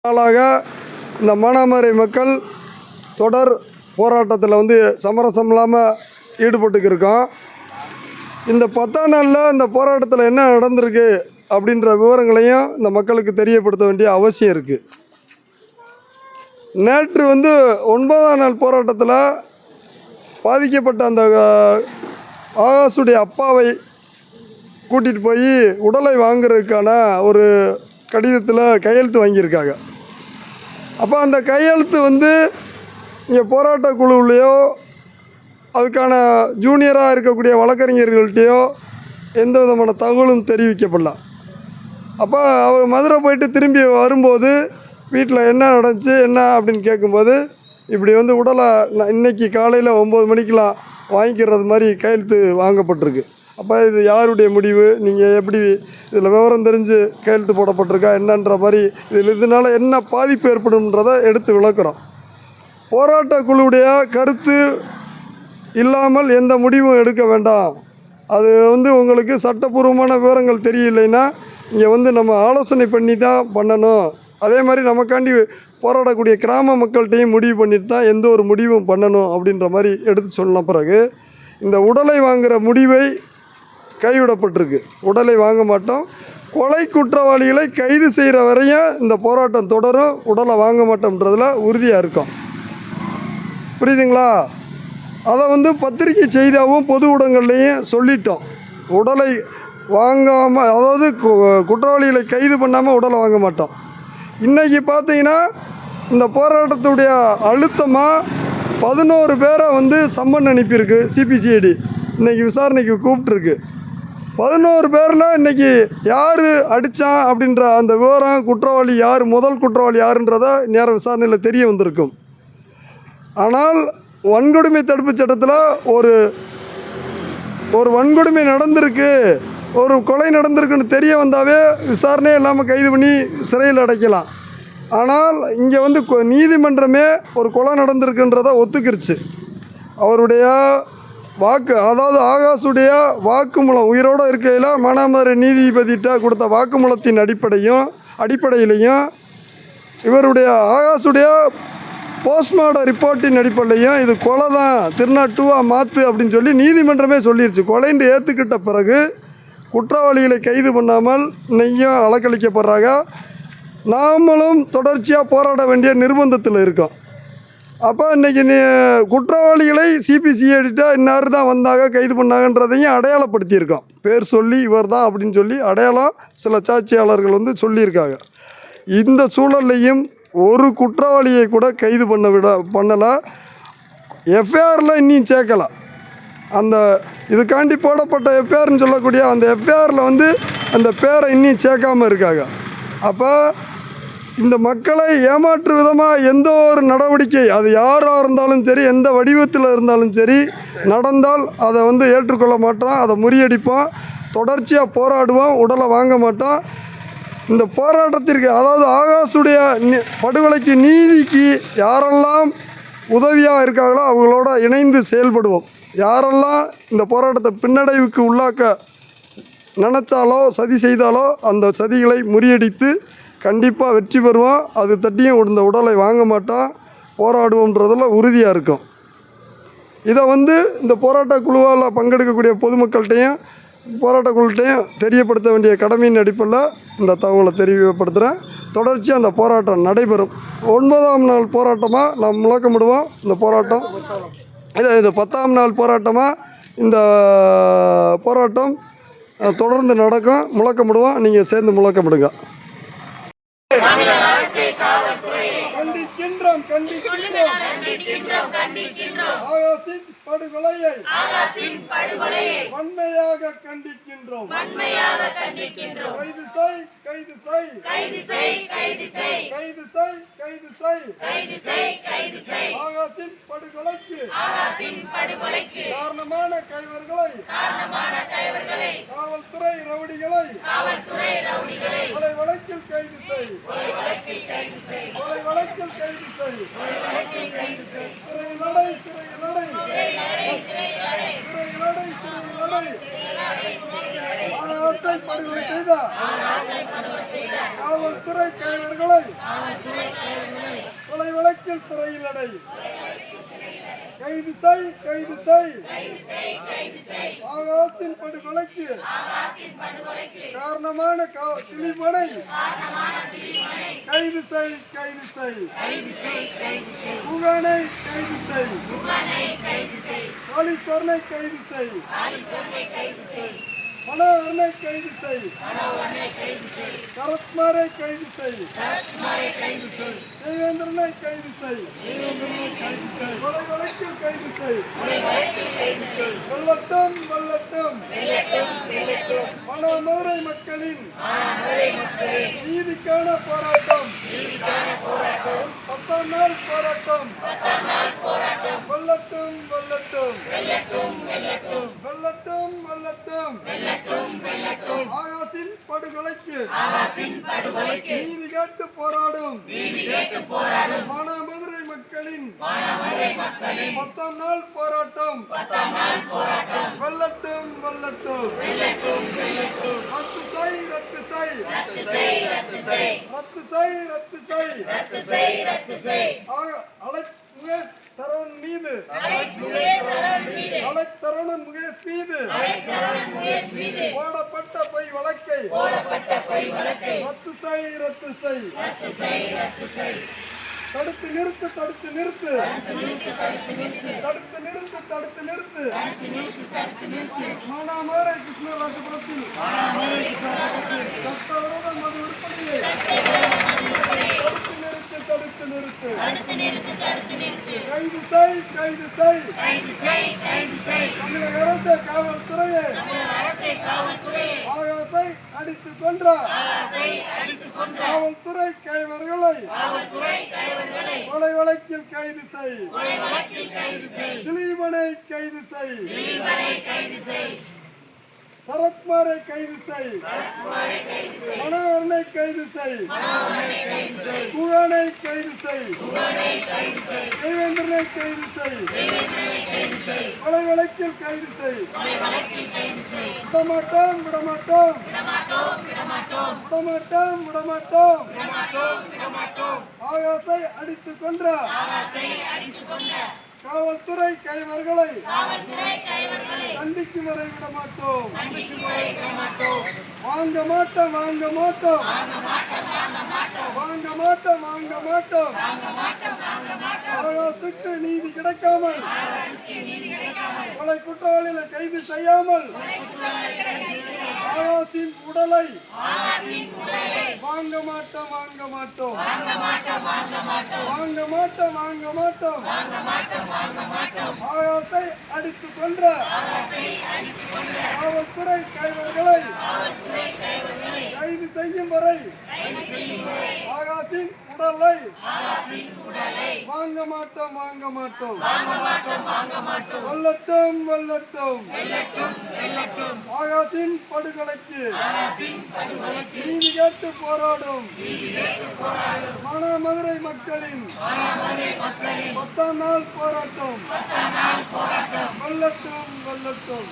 நாளாக இந்த மானாமதுரை மக்கள் தொடர் போராட்டத்தில் சமரசம் இல்லாமல் ஈடுபட்டுக்கிருக்கோம். இந்த 10ஆம் நாளில் இந்த போராட்டத்தில் என்ன நடந்திருக்கு அப்படின்ற விவரங்களையும் இந்த மக்களுக்கு தெரியப்படுத்த வேண்டிய அவசியம் இருக்குது. நேற்று 9ஆம் நாள் போராட்டத்தில் பாதிக்கப்பட்ட அந்த ஆகாஷுடைய அப்பாவை கூட்டிகிட்டு போய் உடலை வாங்குறதுக்கான ஒரு கடிதத்தில் கையெழுத்து வாங்கியிருக்காங்க. அப்போ அந்த கையெழுத்து இங்கே போராட்ட குழுவிலையோ அதுக்கான ஜூனியராக இருக்கக்கூடிய வழக்கறிஞர்கள்ட்டையோ எந்த விதமான தகவலும் தெரிவிக்கப்படல. அப்போ அவங்க மதுரை போயிட்டு திரும்பி வரும்போது வீட்டில் என்ன நடந்துச்சு என்ன அப்படின்னு கேட்கும்போது இப்படி உடலை இன்றைக்கி காலையில் 9 மணிக்கெலாம் வாங்கிக்கிறது மாதிரி கையெழுத்து வாங்கப்பட்டிருக்கு. அப்போ இது யாருடைய முடிவு, நீங்கள் எப்படி இதில் விவரம் தெரிஞ்சு கையெழுத்து போடப்பட்டிருக்கா என்னன்ற மாதிரி இதனால் என்ன பாதிப்பு ஏற்படும்ன்றதை எடுத்து விளக்குறோம். போராட்ட குழுவுடைய கருத்து இல்லாமல் எந்த முடிவும் எடுக்க வேண்டாம். அது உங்களுக்கு சட்டப்பூர்வமான விவரங்கள் தெரியலைன்னா இங்கே நம்ம ஆலோசனை பண்ணி தான் பண்ணணும். அதே மாதிரி நமக்காண்டி போராடக்கூடிய கிராம மக்கள்கிட்டையும் முடிவு பண்ணிட்டு தான் எந்த ஒரு முடிவும் பண்ணணும் அப்படின்ற மாதிரி எடுத்து சொன்ன பிறகு இந்த உடலை வாங்குகிற முடிவை கைவிடப்பட்டிருக்கு. உடலை வாங்க மாட்டோம், கொலை குற்றவாளிகளை கைது செய்கிற வரையும் இந்த போராட்டம் தொடரும், உடலை வாங்க மாட்டோம்ன்றதில் உறுதியாக இருக்கோம். புரியுதுங்களா? அதை பத்திரிகை செய்தியாகவும் பொது ஊடகங்கள்லேயும் சொல்லிட்டோம். உடலை வாங்காமல், அதாவது குற்றவாளிகளை கைது பண்ணாமல் உடலை வாங்க மாட்டோம். இன்றைக்கி பார்த்தீங்கன்னா இந்த போராட்டத்துடைய அழுத்தமாக 11 பேரை சம்மன் அனுப்பியிருக்கு சிபிசிஐடி. இன்றைக்கி விசாரணைக்கு கூப்பிட்டுருக்கு. 11 பேரில் இன்றைக்கி யார் அடித்தான் அப்படின்ற அந்த விவரம், குற்றவாளி யார், முதல் குற்றவாளி யாருன்றதை நேர விசாரணையில் தெரிய வந்திருக்கும். ஆனால் வன்கொடுமை தடுப்பு சட்டத்தில் ஒரு வன்கொடுமை நடந்திருக்கு, ஒரு கொலை நடந்திருக்குன்னு தெரிய வந்தாவே விசாரணையே இல்லாமல் கைது பண்ணி சிறையில் அடைக்கலாம். ஆனால் இங்கே நீதிமன்றமே ஒரு கொலை நடந்திருக்குன்றதை ஒத்துக்கிருச்சு. அவருடைய அதாவது ஆகாஷுடைய வாக்குமூலம் உயிரோடு இருக்கையில் மானாமதுரை நீதிபதிகிட்ட கொடுத்த வாக்குமூலத்தின் அடிப்படையிலையும் இவருடைய ஆகாஷுடைய போஸ்ட்மார்டம் ரிப்போர்ட்டின் அடிப்படையிலையும் இது கொலை தான், திருநாட்டுவாக மாற்று அப்படின்னு சொல்லி நீதிமன்றமே சொல்லிடுச்சு. கொலைன்னு ஏற்றுக்கிட்ட பிறகு குற்றவாளிகளை கைது பண்ணாமல் நெய்யும் அலக்களிக்கப்படுறாங்க. நாமளும் தொடர்ச்சியாக போராட வேண்டிய நிர்பந்தத்தில் இருக்கோம். அப்போ இன்றைக்கி குற்றவாளிகளை சிபிசிஐடிட்ட இன்னார் தான் வந்தாங்க கைது பண்ணாங்கன்றதையும் அடையாளப்படுத்தியிருக்கோம். பேர் சொல்லி இவர் தான் அப்படின்னு சொல்லி அடையாளம் சில சாட்சியாளர்கள் சொல்லியிருக்காங்க. இந்த சூழல்லையும் ஒரு குற்றவாளியை கூட கைது பண்ணலை. எஃப்ஐஆரில் இன்னும் சேர்க்கலை. அந்த இதுக்காண்டி போடப்பட்ட எஃப்ஐஆர்னு சொல்லக்கூடிய அந்த எஃப்ஐஆரில் அந்த பேரை இன்னும் சேர்க்காமல் இருக்காங்க. அப்போ இந்த மக்களை ஏமாற்று விதமாக எந்த ஒரு நடவடிக்கை, அது யாராக இருந்தாலும் சரி, எந்த வடிவத்தில் இருந்தாலும் சரி நடந்தால் அதை ஏற்றுக்கொள்ள மாட்டோம், அதை முறியடிப்போம், தொடர்ச்சியாக போராடுவோம், உடலை வாங்க மாட்டோம். இந்த போராட்டத்திற்கு, அதாவது ஆகாஷுடைய படுகொலைக்கு நீதிக்கு யாரெல்லாம் உதவியாக இருக்காங்களோ அவங்களோட இணைந்து செயல்படுவோம். யாரெல்லாம் இந்த போராட்டத்தை பின்னடைவுக்கு உள்ளாக்க நினச்சாலோ சதி செய்தாலோ அந்த சதிகளை முறியடித்து கண்டிப்பாக வெற்றி பெறுவோம். அது தட்டியும் இந்த உடலை வாங்க மாட்டோம், போராடுவோன்றதில் உறுதியாக இருக்கும். இதை இந்த போராட்ட குழுவால் பங்கெடுக்கக்கூடிய பொதுமக்கள்கிட்டையும் போராட்டக்குழுட்டையும் தெரியப்படுத்த வேண்டிய கடமையின் அடிப்படையில் இந்த தகவலை தெரியப்படுத்துகிறேன். தொடர்ச்சியாக அந்த போராட்டம் நடைபெறும். 9ஆம் நாள் போராட்டமாக நாம் முழக்கமிடுவோம். இந்த போராட்டம் இது 10ஆம் நாள் போராட்டமாக இந்த போராட்டம் தொடர்ந்து நடக்கும். முழக்கமிடுவோம், நீங்கள் சேர்ந்து முழக்கமிடுங்க. ஆகாஷின் படுகொலையை வன்மையாக கண்டிக்கின்றோம். கைது செய். ஆகாஷின் படுகொலைக்கு காரணமான கைவர்களை காவல்துறை ரவுடிகளை கொலை வழக்கில் கைது செய். சிறை நடை. ஆகாசை படுகொலை செய்த காவல்துறை கைவர்களை கொலை வழக்கில் சிறையில் அடை. கைது செய், கைது செய். ஆகாசின் படுகொலைக்கு காரணமான திலீபனை கைது செய், கைது செய். குகனை கைது செய். காளீஸ்வரனை கைது செய். மனோகரனை கைது செய். சரத்குமாரை கைது செய். தேவேந்திரனை கைது செய். கொலை வழக்கில் கைது செய். வெல்லட்டும், வெல்லட்டும். மதுரை மக்களின் நீதிக்கான போராட்டம். 10ஆம் நாள் போராட்டம். வெல்லட்டும், வெல்லட்டும். வெல்லட்டும், வெல்லட்டும். ஆகாசின் படுகொலைக்கு நீதி கேட்டு போராடும் மதுரை மக்களின் 10ஆம் நாள் போராட்டம். வெல்லட்டும், வெல்லட்டும். ரத்து செய், ரத்து செய். ரத்து செய், ரத்து செய். அலெக்ஸ் முகேஷ் சரவணன் மீது அலெக்ஸ் சரவணன் முகேஷ் மீது போடப்பட்ட பொய் வழக்கை ரத்து செய், ரத்து செய். தடுத்து நிறுத்து, தடுத்து நிறுத்து. தடுத்து நிறுத்து, தடுத்து நிறுத்து. மானாமதுரை கிருஷ்ணராஜபுரத்தில் சட்டவிரோத மது விற்பனையை தடுத்து நிறுத்து, தடுத்து நிறுத்து. கைது செய், கைது செய். தமிழக அரசு காவல்துறையை ஆகாசை அடித்துக் கொன்ற காவல்துறை கைவர்களை கொலை வழக்கில் கைது செய். திலீபனை கைது செய். சரத்குமாரை கைது செய். மனோகரனை கைது செய். குகனை கைது செய். தேவேந்திரனை கைது செய். கொலை வழக்கில் கைது செய். விடமாட்டோம், விடமாட்டோம். விடமாட்டோம், விடமாட்டோம். ஆகாசை அடித்துக் கொன்ற காவல்துறை கைவர்களை கண்டிக்கும் வரை விட மாட்டோம். வாங்க மாட்டோம், வாங்க மாட்டோம். வாங்க மாட்டோம், வாங்க மாட்டோம். ஆகாசுக்கு நீதி கிடைக்காமல் கொலை குற்றவாளிகளை கைது செய்யாமல் ஆகாசின் உடலை வாங்க மாட்டோம், வாங்க மாட்டோம். வாங்க மாட்டோம், வாங்க மாட்டோம். ஆகாசை அடித்துக் கொன்ற காவல்துறை கைவர்களை கைது செய்யும் வரை ஆகாசின் உடலை வாங்க மாட்டோம், வாங்க மாட்டோம். வெல்லட்டும், வெல்லட்டும். ஆகாசின் படுகொலைக்கு நீதி கேட்டு போராடும் மதுரை மக்களின் 10ஆம் நாள் போராட்டம். வெல்லட்டும், வெல்லட்டும்.